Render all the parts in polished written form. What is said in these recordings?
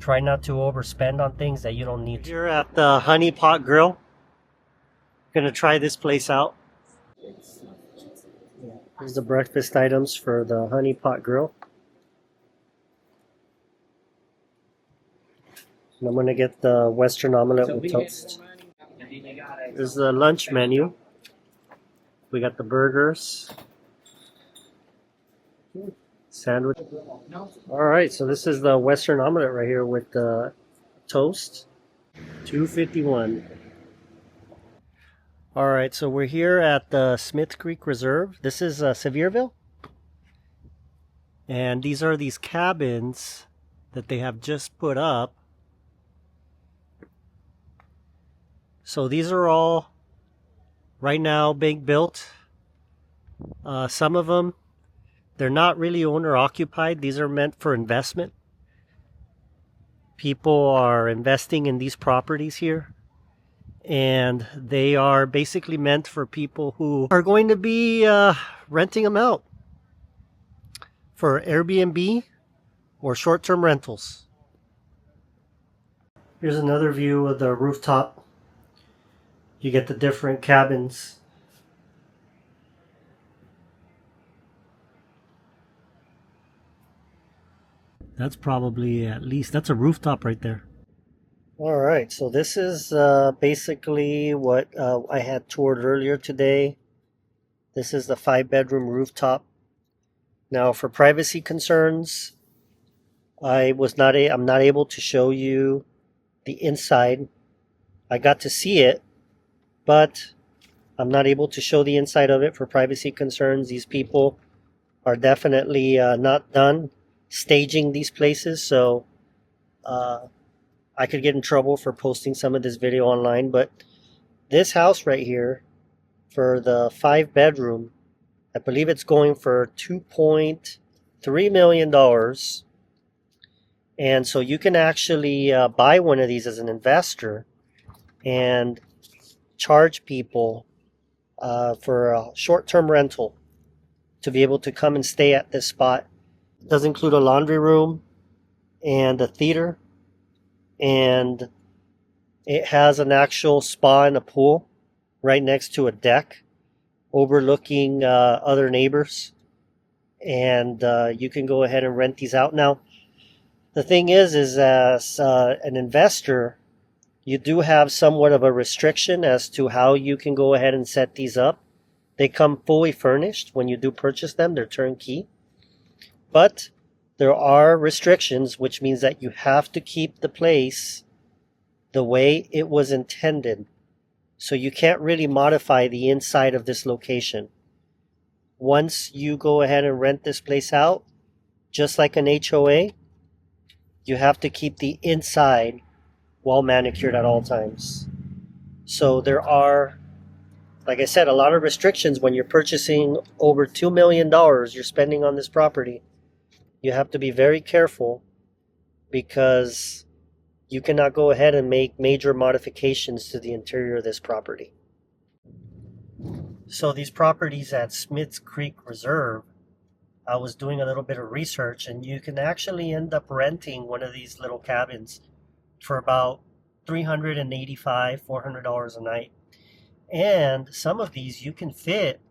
Try not to overspend on things that you don't need to. Here at the Honey Pot Grill. Gonna try this place out. Here's the breakfast items for the Honey Pot Grill. And I'm gonna get the Western omelet with toast. This is the lunch menu. We got the burgers, sandwich. Alright, so this is the Western omelet right here with the toast. $2.51. Alright, so we're here at the Smith Creek Reserve. This is Sevierville. And these are these cabins that they have just put up. So these are all right now being built. Some of them, they're not really owner occupied. These are meant for investment. People are investing in these properties here. And they are basically meant for people who are going to be renting them out for Airbnb or short-term rentals. Here's another view of the rooftop. You get the different cabins. That's probably that's a rooftop right there. Alright, so this is basically what I had toured earlier today. This is the 5-bedroom rooftop. Now for privacy concerns, I'm not able to show you the inside. I got to see it, but I'm not able to show the inside of it for privacy concerns. These people are definitely not done staging these places, so I could get in trouble for posting some of this video online. But this house right here, for the 5-bedroom, I believe it's going for $2.3 million. And so you can actually buy one of these as an investor and charge people for a short-term rental to be able to come and stay at this spot. It does include a laundry room and a theater. And it has an actual spa and a pool right next to a deck overlooking other neighbors. And you can go ahead and rent these out. Now, the thing is as an investor, you do have somewhat of a restriction as to how you can go ahead and set these up. They come fully furnished when you do purchase them. They're turnkey. But there are restrictions, which means that you have to keep the place the way it was intended. So you can't really modify the inside of this location. Once you go ahead and rent this place out, just like an HOA, you have to keep the inside well manicured at all times. So there are, like I said, a lot of restrictions when you're purchasing over $2 million you're spending on this property. You have to be very careful because you cannot go ahead and make major modifications to the interior of this property. So these properties at Smith's Creek Reserve, I was doing a little bit of research, and you can actually end up renting one of these little cabins for about $385, $400 a night. And some of these you can fit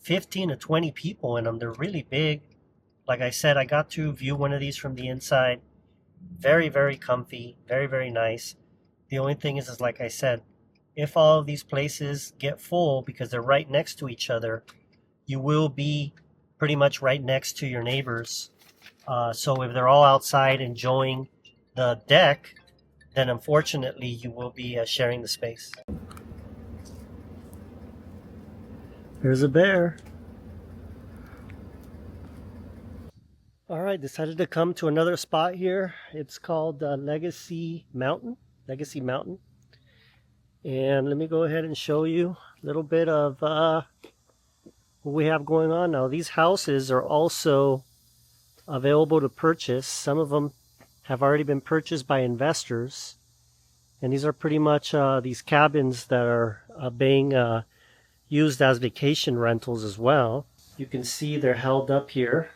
15 to 20 people in them. They're really big. Like I said, I got to view one of these from the inside. Very, very comfy. Very, very nice. The only thing is like I said, if all of these places get full because they're right next to each other, you will be pretty much right next to your neighbors. So if they're all outside enjoying the deck, then unfortunately you will be sharing the space. There's a bear. Alright, decided to come to another spot here. It's called Legacy Mountain. And let me go ahead and show you a little bit of what we have going on now. These houses are also available to purchase. Some of them have already been purchased by investors. And these are pretty much these cabins that are being used as vacation rentals as well. You can see they're held up here.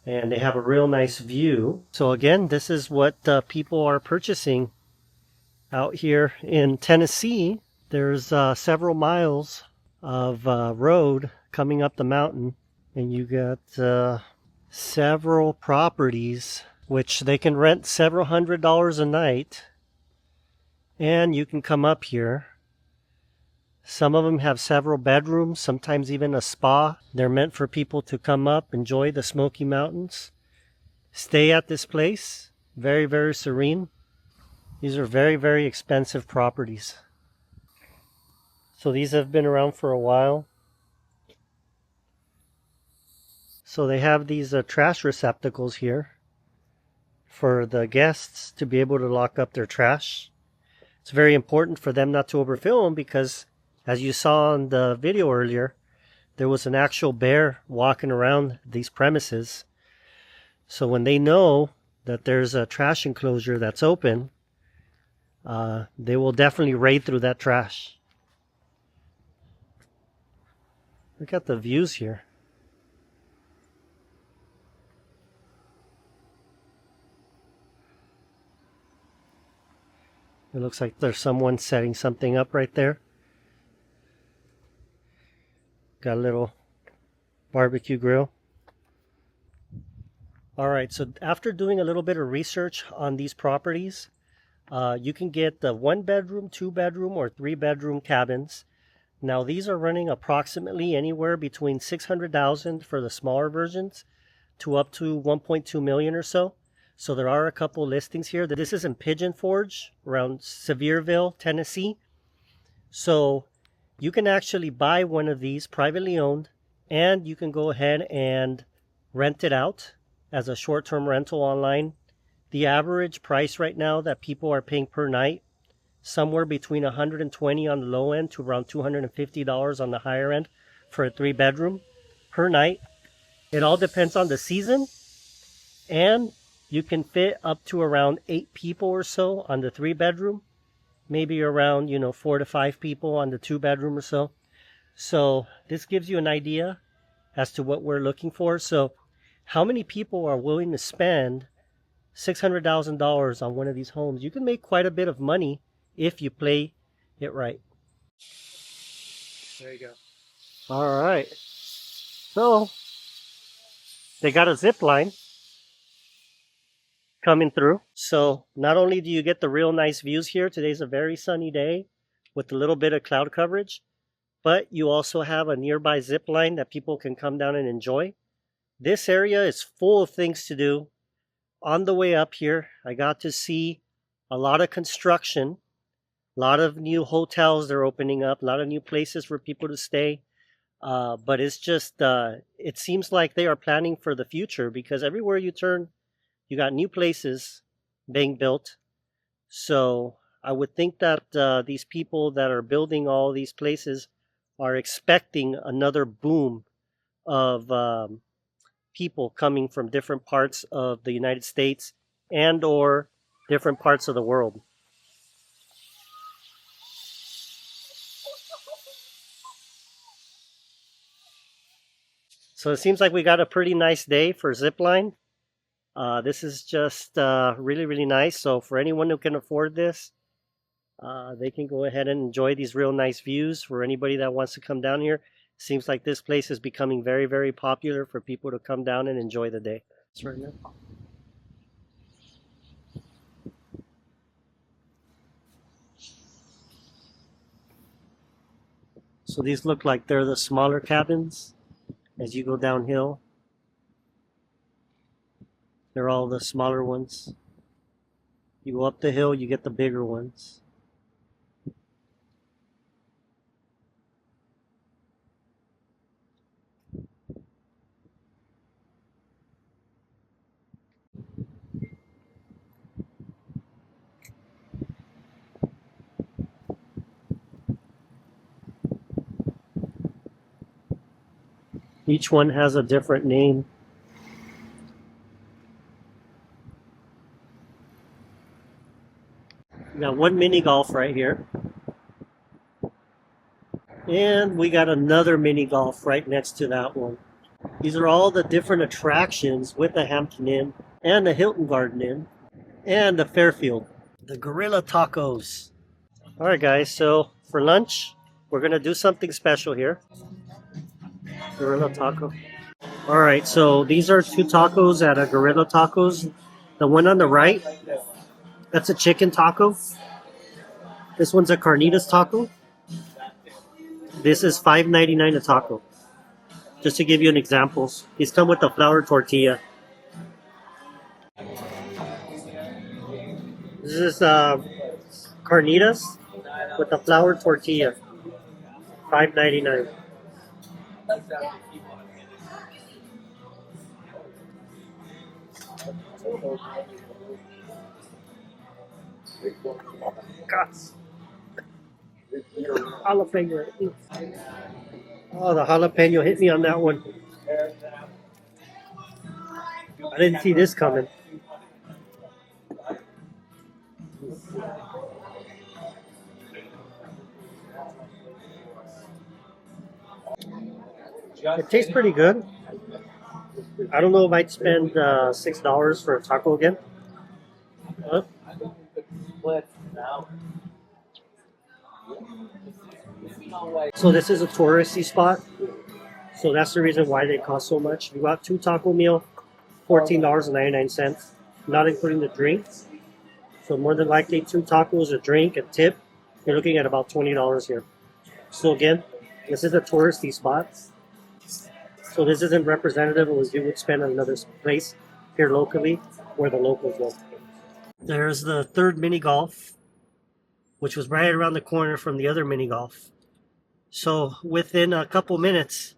and they have a real nice view. So again, this is what people are purchasing out here in Tennessee. There's several miles of road coming up the mountain, and you got several properties which they can rent several $100s a night, and you can come up here. Some of them have several bedrooms, sometimes even a spa. They're meant for people to come up, enjoy the Smoky Mountains, stay at this place. Very, very serene. These are very, very expensive properties. So these have been around for a while. So they have these trash receptacles here for the guests to be able to lock up their trash. It's very important for them not to overfill them because, as you saw in the video earlier, there was an actual bear walking around these premises. So when they know that there's a trash enclosure that's open, they will definitely raid through that trash. Look at the views here. It looks like there's someone setting something up right there. Got a little barbecue grill. Alright, so after doing a little bit of research on these properties, you can get the 1-bedroom, 2-bedroom, or 3-bedroom cabins. Now these are running approximately anywhere between $600,000 for the smaller versions to up to $1.2 million or so. So there are a couple listings here. This is in Pigeon Forge around Sevierville, Tennessee. So you can actually buy one of these privately owned, and you can go ahead and rent it out as a short-term rental online. The average price right now that people are paying per night, somewhere between $120 on the low end to around $250 on the higher end for a 3-bedroom per night. It all depends on the season, and you can fit up to around 8 people or so on the 3-bedroom, maybe around 4 to 5 people on the 2-bedroom or so. So this gives you an idea as to what we're looking for. So how many people are willing to spend $600,000 on one of these homes? You can make quite a bit of money if you play it right. There you go. All right. So they got a zip line coming through. So not only do you get the real nice views here, today's a very sunny day with a little bit of cloud coverage, but you also have a nearby zip line that people can come down and enjoy. This area is full of things to do. On the way up here, I got to see a lot of construction, a lot of new hotels they're opening up, a lot of new places for people to stay. But it's just, it seems like they are planning for the future, because everywhere you turn, you got new places being built. So I would think that these people that are building all these places are expecting another boom of people coming from different parts of the United States and or different parts of the world. So it seems like we got a pretty nice day for zipline. This is just really, really nice. So for anyone who can afford this, they can go ahead and enjoy these real nice views. For anybody that wants to come down here, seems like this place is becoming very, very popular for people to come down and enjoy the day. That's right now. So these look like they're the smaller cabins as you go downhill. They're all the smaller ones. You go up the hill, you get the bigger ones. Each one has a different name. We got one mini golf right here. And we got another mini golf right next to that one. These are all the different attractions with the Hampton Inn and the Hilton Garden Inn and the Fairfield. The Gorilla Tacos. All right, guys. So for lunch, we're gonna do something special here. Gorilla Taco. All right. So these are two tacos at a Gorilla Tacos. The one on the right, that's a chicken taco. This one's a carnitas taco. This is $5.99 a taco. Just to give you an example, these come with the flour tortilla. This is carnitas with the flour tortilla, $5.99. God. Jalapeno. Oh, the jalapeno hit me on that one. I didn't see this coming. It tastes pretty good. I don't know if I'd spend $6 for a taco again. Huh? So this is a touristy spot. So that's the reason why they cost so much. You got two taco meal, $14.99, not including the drinks. So more than likely two tacos, a drink, a tip. You're looking at about $20 here. So again, this is a touristy spot. So this isn't representative of what you would spend at another place here locally where the locals go. There's the third mini golf, which was right around the corner from the other mini golf. So within a couple minutes,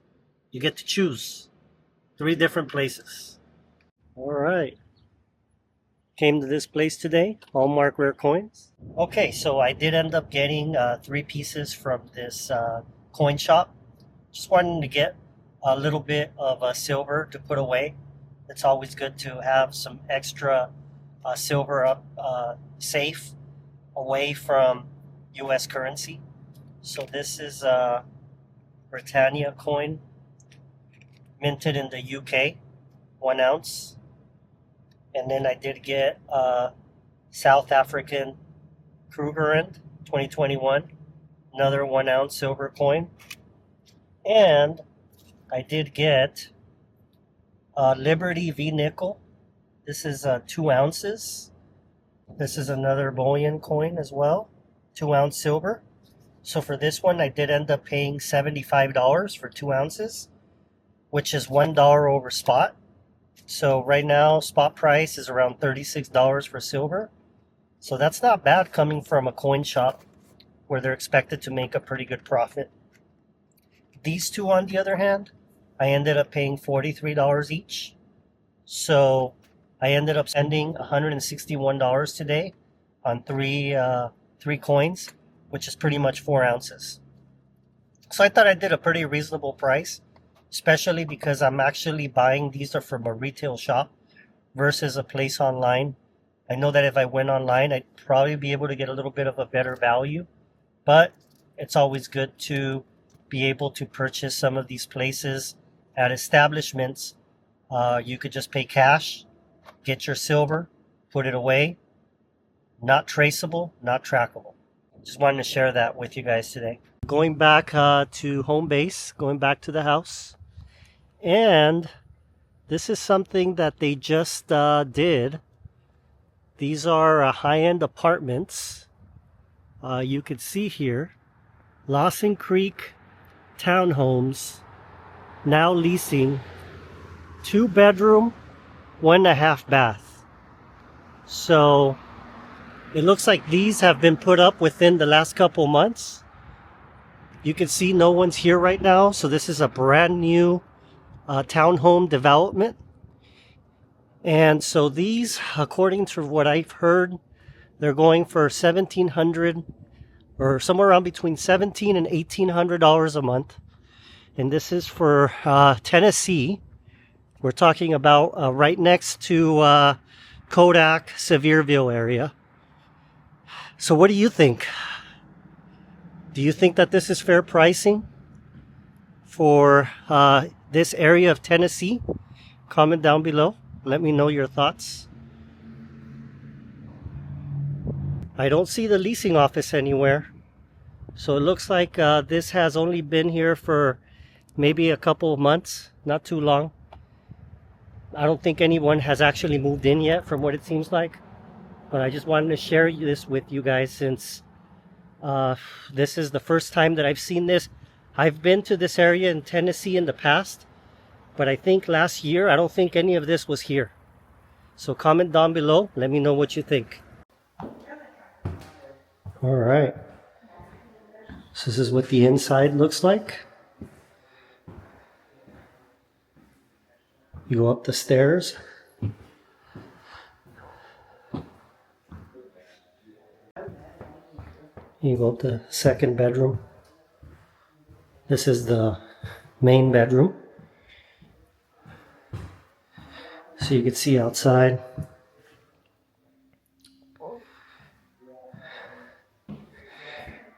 you get to choose 3 different places. All right. Came to this place today, Hallmark Rare Coins. Okay, so I did end up getting 3 pieces from this coin shop. Just wanted to get a little bit of silver to put away. It's always good to have some extra silver up safe away from US currency. So this is a Britannia coin, minted in the UK, 1 ounce. And then I did get a South African Krugerrand 2021, another 1 ounce silver coin. And I did get Liberty V nickel. This is 2 ounces. This is another bullion coin as well, 2 ounce silver. So for this one, I did end up paying $75 for 2 ounces, which is $1 over spot. So right now, spot price is around $36 for silver. So that's not bad coming from a coin shop where they're expected to make a pretty good profit. These two, on the other hand, I ended up paying $43 each. So I ended up spending $161 today on three coins, which is pretty much 4 ounces. So I thought I did a pretty reasonable price, especially because I'm actually buying these are from a retail shop versus a place online. I know that if I went online, I'd probably be able to get a little bit of a better value, but it's always good to be able to purchase some of these places at establishments. You could just pay cash, get your silver, put it away, not traceable, not trackable. Just wanted to share that with you guys today. Going back to home base, going back to the house. And this is something that they just did. These are high-end apartments. You could see here, Lawson Creek townhomes, now leasing 2-bedroom, 1.5 bath. So it looks like these have been put up within the last couple months. You can see no one's here right now. So this is a brand new townhome development. And so these, according to what I've heard, they're going for $1,700 or somewhere around between $1,700 and $1,800 a month. And this is for Tennessee. We're talking about right next to Kodak, Sevierville area. So what do you think? Do you think that this is fair pricing for this area of Tennessee? Comment down below. Let me know your thoughts. I don't see the leasing office anywhere. So it looks like this has only been here for maybe a couple of months, not too long. I don't think anyone has actually moved in yet from what it seems like. But I just wanted to share this with you guys since this is the first time that I've seen this. I've been to this area in Tennessee in the past, but I think last year, I don't think any of this was here. So comment down below, let me know what you think. All right. So this is what the inside looks like. You go up the stairs. You go up the second bedroom. This is the main bedroom. So you can see outside.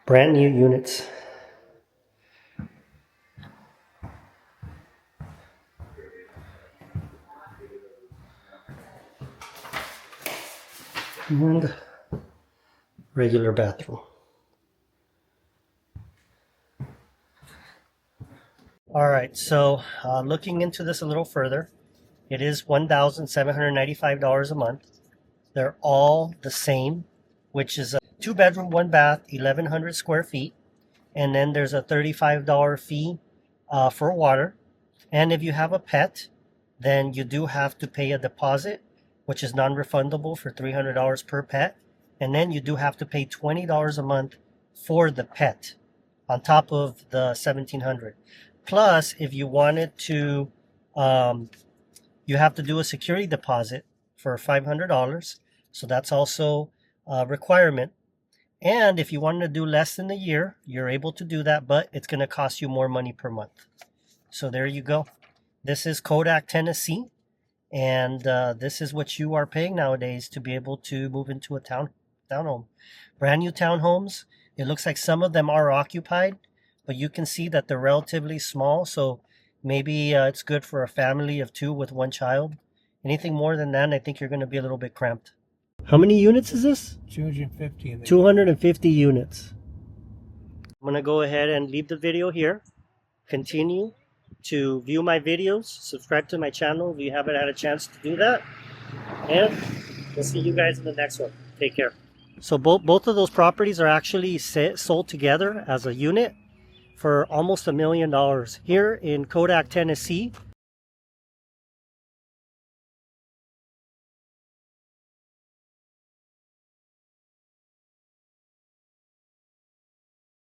Brand new units. And regular bathroom. All right, so looking into this a little further, it is $1,795 a month. They're all the same, which is a 2-bedroom, 1-bath, 1,100 square feet. And then there's a $35 fee for water. And if you have a pet, then you do have to pay a deposit, which is non-refundable for $300 per pet. And then you do have to pay $20 a month for the pet on top of the $1,700. Plus, if you wanted to, you have to do a security deposit for $500. So that's also a requirement. And if you wanted to do less than a year, you're able to do that, but it's going to cost you more money per month. So there you go. This is Kodak, Tennessee. And this is what you are paying nowadays to be able to move into a townhome. Brand new townhomes. It looks like some of them are occupied, but you can see that they're relatively small. So maybe it's good for a family of 2 with 1 child. Anything more than that, I think you're going to be a little bit cramped. How many units is this? 250. 250 units. I'm going to go ahead and leave the video here. Continue to view my videos. Subscribe to my channel if you haven't had a chance to do that. And we'll see you guys in the next one. Take care. So both of those properties are actually sold together as a unit for almost $1 million. Here in Kodak, Tennessee,